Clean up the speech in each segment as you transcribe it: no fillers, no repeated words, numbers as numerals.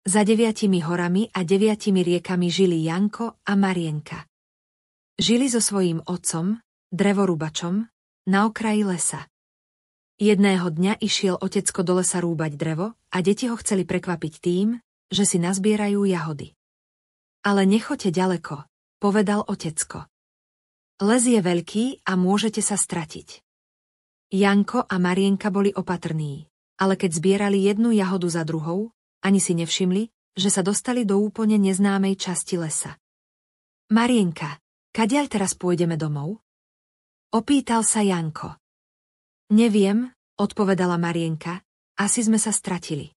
Za 9 horami a 9 riekami žili Janko a Marienka. Žili so svojím otcom, drevorúbačom, na okraji lesa. Jedného dňa išiel otecko do lesa rúbať drevo a deti ho chceli prekvapiť tým, že si nazbierajú jahody. Ale nechoďte ďaleko, povedal otecko. Les je veľký a môžete sa stratiť. Janko a Marienka boli opatrní, ale keď zbierali jednu jahodu za druhou, ani si nevšimli, že sa dostali do úplne neznámej časti lesa. Marienka, kadiaľ teraz pôjdeme domov? Opýtal sa Janko. Neviem, odpovedala Marienka, asi sme sa stratili.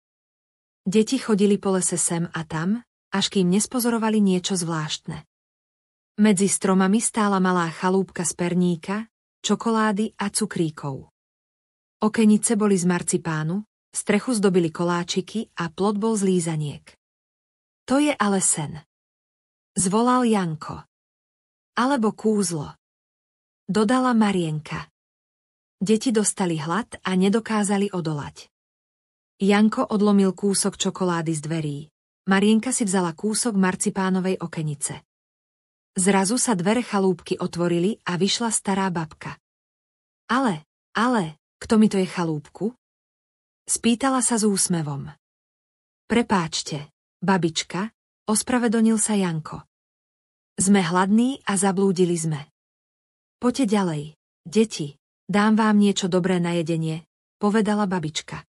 Deti chodili po lese sem a tam, až kým nespozorovali niečo zvláštne. Medzi stromami stála malá chalúbka z perníka, čokolády a cukríkov. Okenice boli z marcipánu, strechu zdobili koláčiky a plot bol z lízaniek. To je ale sen. Zvolal Janko. Alebo kúzlo. Dodala Marienka. Deti dostali hlad a nedokázali odolať. Janko odlomil kúsok čokolády z dverí. Marienka si vzala kúsok marcipánovej okenice. Zrazu sa dvere chalúbky otvorili a vyšla stará babka. Ale, kto mi to je chalúbku? Spýtala sa s úsmevom. Prepáčte, babička, ospravedlnil sa Janko. Sme hladní a zablúdili sme. Poďte ďalej, deti, dám vám niečo dobré na jedenie, povedala babička.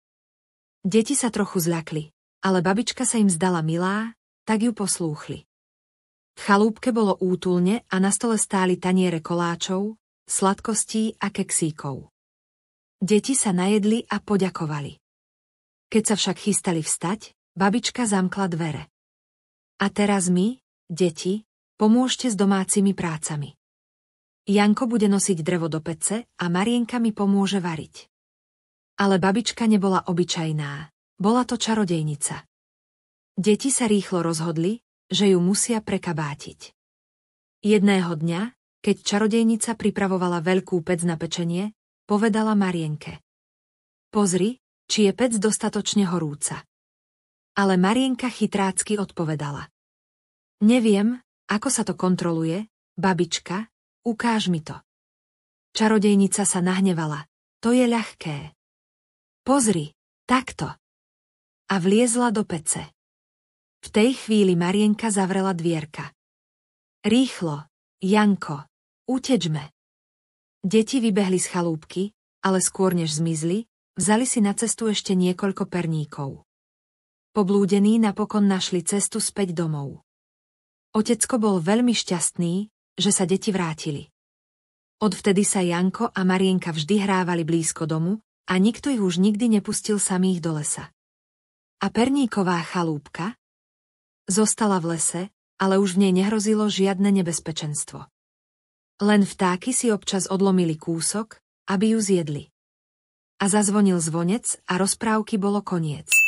Deti sa trochu zľakli, ale babička sa im zdala milá, tak ju poslúchli. V chalúbke bolo útulne a na stole stáli taniere koláčov, sladkostí a keksíkov. Deti sa najedli a poďakovali. Keď sa však chystali vstať, babička zamkla dvere. A teraz my, deti, pomôžte s domácimi prácami. Janko bude nosiť drevo do pece a Marienka mi pomôže variť. Ale babička nebola obyčajná, bola to čarodejnica. Deti sa rýchlo rozhodli, že ju musia prekabátiť. Jedného dňa, keď čarodejnica pripravovala veľkú pec na pečenie, povedala Marienke. Pozri, či je pec dostatočne horúca. Ale Marienka chytrácky odpovedala. Neviem, ako sa to kontroluje, babička, ukáž mi to. Čarodejnica sa nahnevala, to je ľahké. Pozri, takto. A vliezla do pece. V tej chvíli Marienka zavrela dvierka. Rýchlo, Janko, utečme. Deti vybehli z chalúbky, ale skôr než zmizli, vzali si na cestu ešte niekoľko perníkov. Poblúdení napokon našli cestu späť domov. Otecko bol veľmi šťastný, že sa deti vrátili. Odvtedy sa Janko a Marienka vždy hrávali blízko domu a nikto ich už nikdy nepustil samých do lesa. A perníková chalúbka? Zostala v lese, ale už v nej nehrozilo žiadne nebezpečenstvo. Len vtáky si občas odlomili kúsok, aby ju zjedli. A zazvonil zvonec a rozprávky bolo koniec.